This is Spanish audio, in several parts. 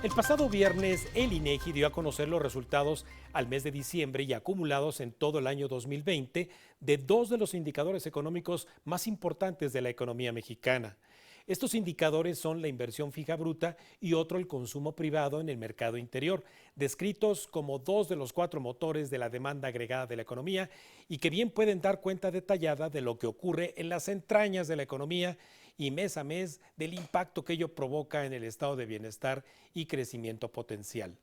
El pasado viernes, el INEGI dio a conocer los resultados al mes de diciembre y acumulados en todo el año 2020 de dos de los indicadores económicos más importantes de la economía mexicana. Estos indicadores son la inversión fija bruta y otro el consumo privado en el mercado interior, descritos como dos de los cuatro motores de la demanda agregada de la economía y que bien pueden dar cuenta detallada de lo que ocurre en las entrañas de la economía y mes a mes del impacto que ello provoca en el estado de bienestar y crecimiento potencial.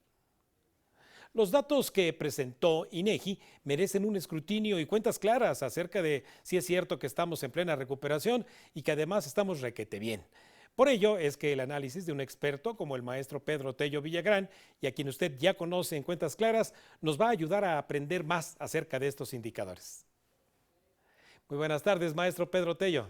Los datos que presentó INEGI merecen un escrutinio y cuentas claras acerca de si es cierto que estamos en plena recuperación y que además estamos requete bien. Por ello es que el análisis de un experto como el maestro Pedro Tello Villagrán, y a quien usted ya conoce en Cuentas Claras, nos va a ayudar a aprender más acerca de estos indicadores. Muy buenas tardes, maestro Pedro Tello.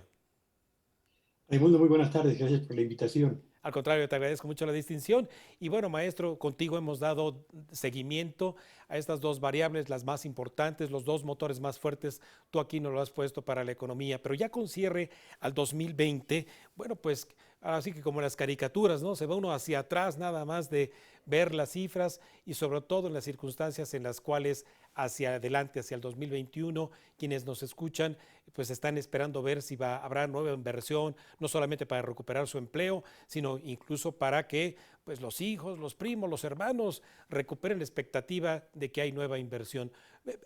Raimundo, muy buenas tardes, gracias por la invitación. Al contrario, te agradezco mucho la distinción. Y bueno, maestro, contigo hemos dado seguimiento a estas dos variables, las más importantes, los dos motores más fuertes. Tú aquí nos lo has puesto para la economía, pero ya con cierre al 2020, bueno, pues así que como las caricaturas, ¿no? Se va uno hacia atrás nada más de ver las cifras y sobre todo en las circunstancias en las cuales hacia adelante, hacia el 2021, quienes nos escuchan, pues están esperando ver si habrá nueva inversión, no solamente para recuperar su empleo, sino incluso para que pues, los hijos, los primos, los hermanos recuperen la expectativa de que hay nueva inversión.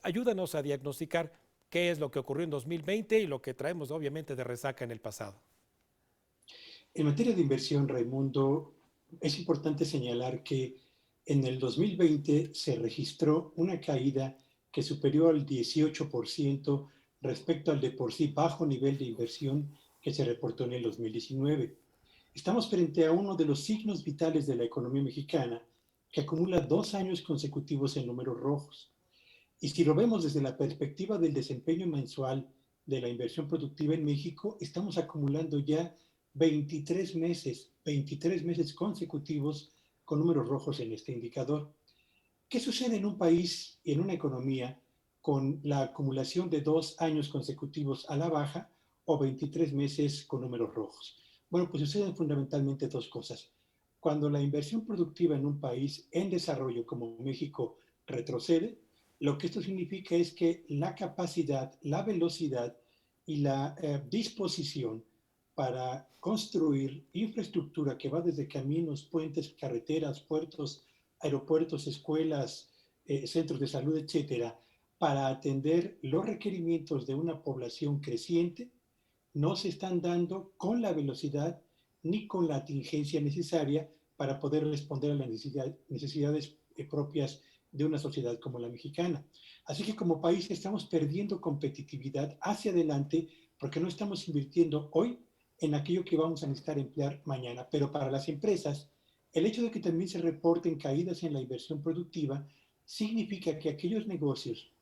Ayúdanos a diagnosticar qué es lo que ocurrió en 2020 y lo que traemos obviamente de resaca en el pasado. En materia de inversión, Raimundo, es importante señalar que en el 2020 se registró una caída que superó al 18% respecto al de por sí bajo nivel de inversión que se reportó en el 2019. Estamos frente a uno de los signos vitales de la economía mexicana que acumula 2 años consecutivos en números rojos. Y si lo vemos desde la perspectiva del desempeño mensual de la inversión productiva en México, estamos acumulando ya 23 meses consecutivos con números rojos en este indicador. ¿Qué sucede en un país y en una economía con la acumulación de 2 años consecutivos a la baja o 23 meses con números rojos? Bueno, pues suceden fundamentalmente dos cosas. Cuando la inversión productiva en un país en desarrollo como México retrocede, lo que esto significa es que la capacidad, la velocidad y la disposición para construir infraestructura que va desde caminos, puentes, carreteras, puertos, aeropuertos, escuelas, centros de salud, etcétera, para atender los requerimientos de una población creciente, no se están dando con la velocidad ni con la tingencia necesaria para poder responder a las necesidades propias de una sociedad como la mexicana. Así que como país estamos perdiendo competitividad hacia adelante porque no estamos invirtiendo hoy en aquello que vamos a necesitar emplear mañana. Pero para las empresas, el hecho de que también se reporten caídas en la inversión productiva significa que aquellos negocios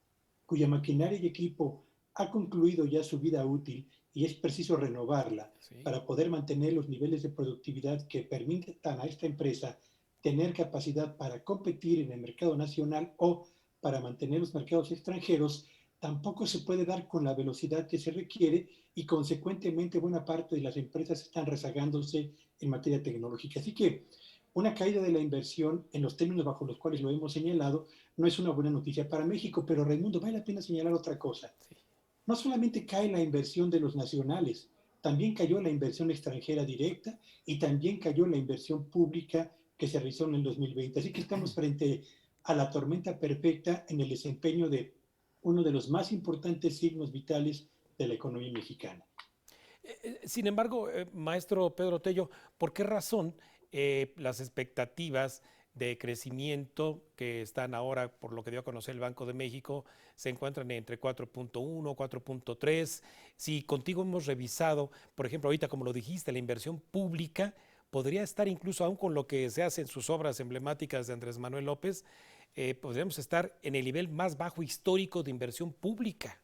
cuya maquinaria y equipo ha concluido ya su vida útil y es preciso renovarla Sí. para poder mantener los niveles de productividad que permitan a esta empresa tener capacidad para competir en el mercado nacional o para mantener los mercados extranjeros, tampoco se puede dar con la velocidad que se requiere y consecuentemente buena parte de las empresas están rezagándose en materia tecnológica. Así que una caída de la inversión en los términos bajo los cuales lo hemos señalado no es una buena noticia para México, pero Raimundo, vale la pena señalar otra cosa. Sí. No solamente cae la inversión de los nacionales, también cayó la inversión extranjera directa y también cayó la inversión pública que se realizó en el 2020. Así que estamos frente a la tormenta perfecta en el desempeño de uno de los más importantes signos vitales de la economía mexicana. Sin embargo, maestro Pedro Tello, ¿por qué razón las expectativas de crecimiento que están ahora, por lo que dio a conocer el Banco de México, se encuentran entre 4.1, 4.3? Si contigo hemos revisado, por ejemplo, ahorita como lo dijiste, la inversión pública podría estar incluso aún con lo que se hace en sus obras emblemáticas de Andrés Manuel López, podríamos estar en el nivel más bajo histórico de inversión pública.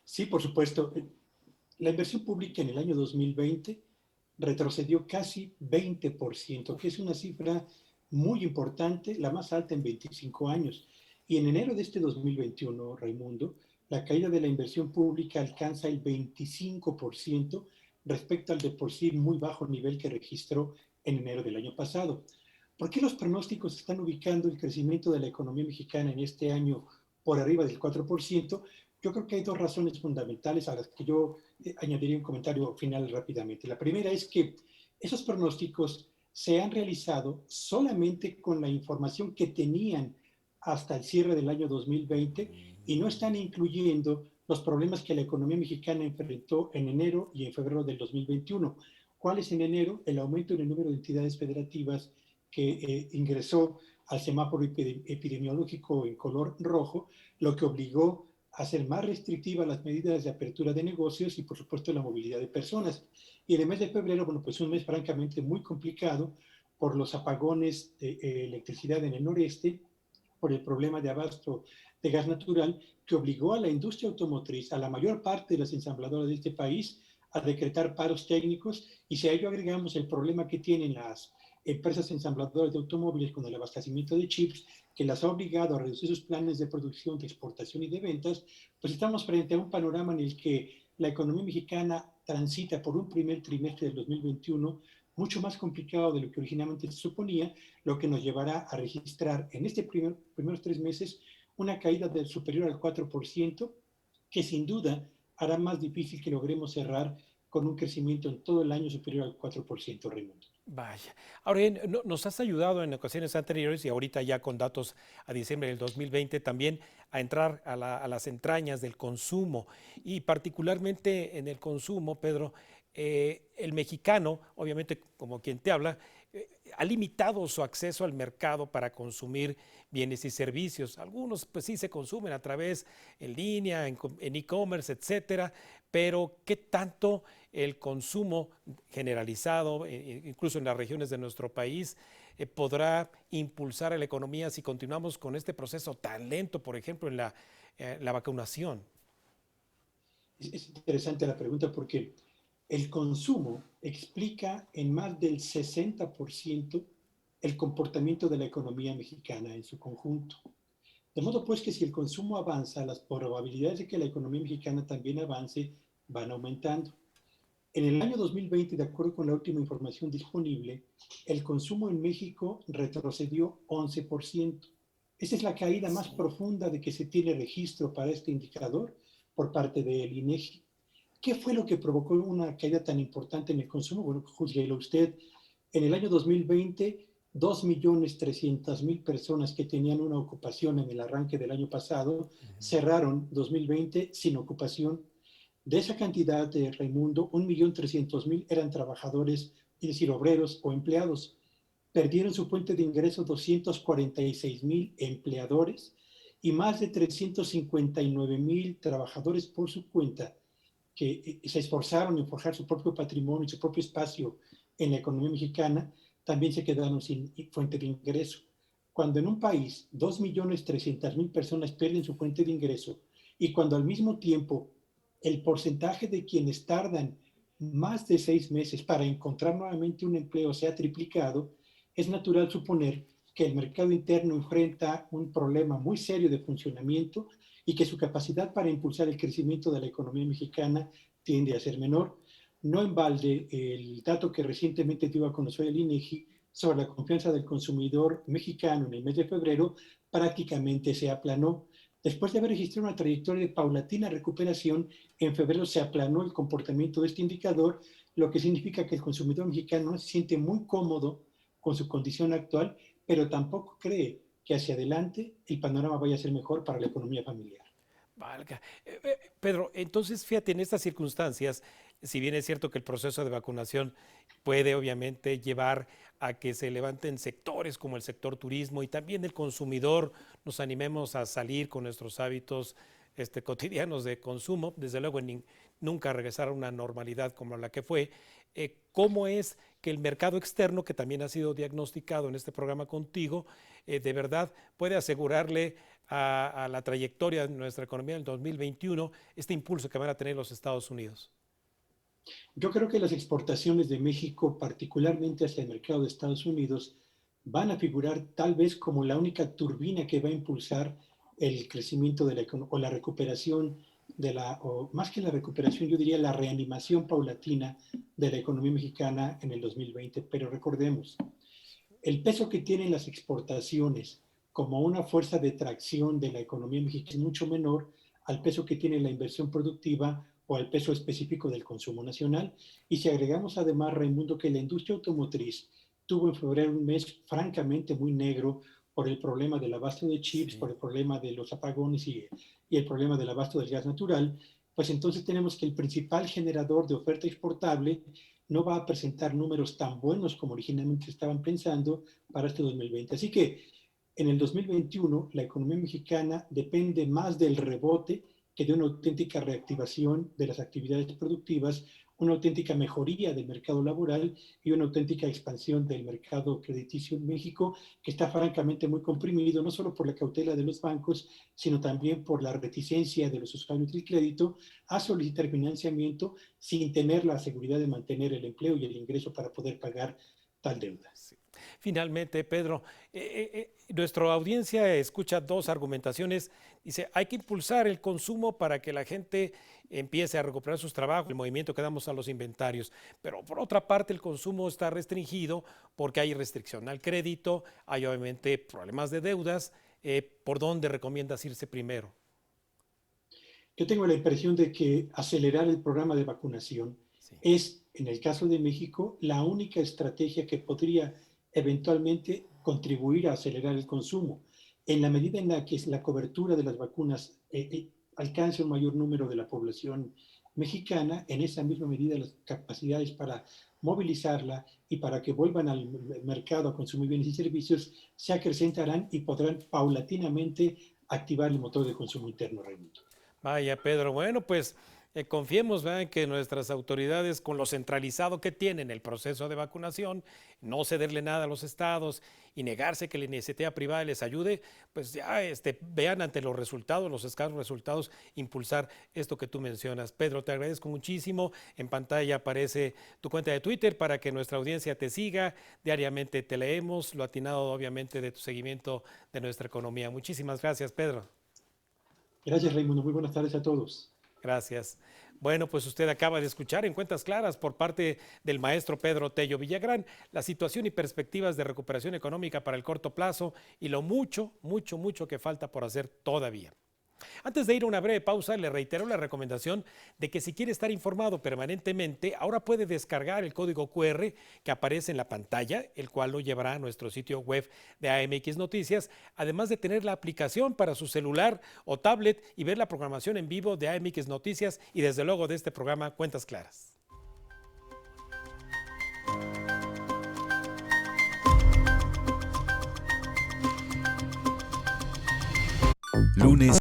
Sí, por supuesto. La inversión pública en el año 2020 retrocedió casi 20%, que es Uf. una cifra muy importante, la más alta en 25 años. Y en enero de este 2021, Raimundo, la caída de la inversión pública alcanza el 25% respecto al de por sí muy bajo nivel que registró en enero del año pasado. ¿Por qué los pronósticos están ubicando el crecimiento de la economía mexicana en este año por arriba del 4%? Yo creo que hay dos razones fundamentales a las que yo añadiría un comentario final rápidamente. La primera es que esos pronósticos se han realizado solamente con la información que tenían hasta el cierre del año 2020 y no están incluyendo los problemas que la economía mexicana enfrentó en enero y en febrero del 2021. ¿Cuál es en enero? El aumento en el número de entidades federativas que ingresó al semáforo epidemiológico en color rojo, lo que obligó a ser más restrictivas las medidas de apertura de negocios y, por supuesto, la movilidad de personas. Y en el mes de febrero, bueno, pues un mes francamente muy complicado por los apagones de electricidad en el noreste, por el problema de abasto de gas natural, que obligó a la industria automotriz, a la mayor parte de las ensambladoras de este país, a decretar paros técnicos, y si a ello agregamos el problema que tienen las empresas ensambladoras de automóviles con el abastecimiento de chips, que las ha obligado a reducir sus planes de producción, de exportación y de ventas, pues estamos frente a un panorama en el que la economía mexicana transita por un primer trimestre del 2021 mucho más complicado de lo que originalmente se suponía, lo que nos llevará a registrar en este primeros 3 meses una caída del superior al 4%, que sin duda hará más difícil que logremos cerrar con un crecimiento en todo el año superior al 4%, Raimundo. Vaya. Ahora bien, nos has ayudado en ocasiones anteriores y ahorita ya con datos a diciembre del 2020 también a entrar a las entrañas del consumo y particularmente en el consumo, Pedro, el mexicano, obviamente como quien te habla, ha limitado su acceso al mercado para consumir bienes y servicios. Algunos pues sí se consumen a través en línea, en e-commerce, etcétera, pero ¿qué tanto el consumo generalizado, incluso en las regiones de nuestro país, podrá impulsar a la economía si continuamos con este proceso tan lento, por ejemplo, en la vacunación? Es interesante la pregunta porque el consumo explica en más del 60% el comportamiento de la economía mexicana en su conjunto. De modo pues que si el consumo avanza, las probabilidades de que la economía mexicana también avance van aumentando. En el año 2020, de acuerdo con la última información disponible, el consumo en México retrocedió 11%. Esa es la caída más Sí. profunda de que se tiene registro para este indicador por parte del INEGI. ¿Qué fue lo que provocó una caída tan importante en el consumo? Bueno, juzguelo usted. En el año 2020, 2.300.000 personas que tenían una ocupación en el arranque del año pasado cerraron 2020 sin ocupación. De esa cantidad de Raimundo, 1.300.000 eran trabajadores, es decir, obreros o empleados. Perdieron su fuente de ingreso 246.000 empleadores y más de 359.000 trabajadores por su cuenta que se esforzaron en forjar su propio patrimonio y su propio espacio en la economía mexicana, también se quedaron sin fuente de ingreso. Cuando en un país 2.300.000 personas pierden su fuente de ingreso y cuando al mismo tiempo el porcentaje de quienes tardan más de 6 meses para encontrar nuevamente un empleo se ha triplicado, es natural suponer que el mercado interno enfrenta un problema muy serio de funcionamiento y que su capacidad para impulsar el crecimiento de la economía mexicana tiende a ser menor. No en balde el dato que recientemente dio a conocer el INEGI sobre la confianza del consumidor mexicano en el mes de febrero prácticamente se aplanó. Después de haber registrado una trayectoria de paulatina recuperación, en febrero se aplanó el comportamiento de este indicador, lo que significa que el consumidor mexicano no se siente muy cómodo con su condición actual, pero tampoco cree que hacia adelante el panorama vaya a ser mejor para la economía familiar. Valga. Pedro, entonces fíjate, en estas circunstancias, si bien es cierto que el proceso de vacunación puede obviamente llevar a que se levanten sectores como el sector turismo y también el consumidor, nos animemos a salir con nuestros hábitos cotidianos de consumo, desde luego nunca regresar a una normalidad como la que fue, ¿cómo es que el mercado externo, que también ha sido diagnosticado en este programa contigo, de verdad puede asegurarle a la trayectoria de nuestra economía en el 2021, este impulso que van a tener los Estados Unidos? Yo creo que las exportaciones de México, particularmente hacia el mercado de Estados Unidos, van a figurar tal vez como la única turbina que va a impulsar el crecimiento de o la recuperación o más que la recuperación, yo diría la reanimación paulatina de la economía mexicana en el 2020. Pero recordemos, el peso que tienen las exportaciones como una fuerza de tracción de la economía mexicana es mucho menor al peso que tiene la inversión productiva o al peso específico del consumo nacional. Y si agregamos además, Raimundo, que la industria automotriz tuvo en febrero un mes francamente muy negro por el problema del abasto de chips, Sí. por el problema de los apagones y el problema del abasto del gas natural, pues entonces tenemos que el principal generador de oferta exportable no va a presentar números tan buenos como originalmente estaban pensando para este 2020. Así que en el 2021 la economía mexicana depende más del rebote que de una auténtica reactivación de las actividades productivas, una auténtica mejoría del mercado laboral y una auténtica expansión del mercado crediticio en México, que está francamente muy comprimido, no solo por la cautela de los bancos, sino también por la reticencia de los usuarios del crédito a solicitar financiamiento sin tener la seguridad de mantener el empleo y el ingreso para poder pagar tal deuda. Sí. Finalmente, Pedro, nuestra audiencia escucha dos argumentaciones. Dice, hay que impulsar el consumo para que la gente empiece a recuperar sus trabajos, el movimiento que damos a los inventarios. Pero por otra parte, el consumo está restringido porque hay restricción al crédito, hay obviamente problemas de deudas. ¿Por dónde recomiendas irse primero? Yo tengo la impresión de que acelerar el programa de vacunación Sí. es, en el caso de México, la única estrategia que podría eventualmente contribuir a acelerar el consumo. En la medida en la que la cobertura de las vacunas alcance un mayor número de la población mexicana, en esa misma medida las capacidades para movilizarla y para que vuelvan al mercado a consumir bienes y servicios se acrecentarán y podrán paulatinamente activar el motor de consumo interno, Raimundo. Vaya, Pedro. Bueno, pues confiemos, ¿verdad?, en que nuestras autoridades, con lo centralizado que tienen el proceso de vacunación, no cederle nada a los estados y negarse que la iniciativa privada les ayude, pues ya vean ante los resultados, los escasos resultados, impulsar esto que tú mencionas. Pedro, te agradezco muchísimo. En pantalla aparece tu cuenta de Twitter para que nuestra audiencia te siga. Diariamente te leemos, lo atinado obviamente de tu seguimiento de nuestra economía. Muchísimas gracias, Pedro. Gracias, Raimundo. Muy buenas tardes a todos. Gracias. Bueno, pues usted acaba de escuchar en Cuentas Claras por parte del maestro Pedro Tello Villagrán la situación y perspectivas de recuperación económica para el corto plazo y lo mucho, mucho, mucho que falta por hacer todavía. Antes de ir a una breve pausa, le reitero la recomendación de que si quiere estar informado permanentemente, ahora puede descargar el código QR que aparece en la pantalla, el cual lo llevará a nuestro sitio web de AMX Noticias, además de tener la aplicación para su celular o tablet y ver la programación en vivo de AMX Noticias y desde luego de este programa Cuentas Claras. Lunes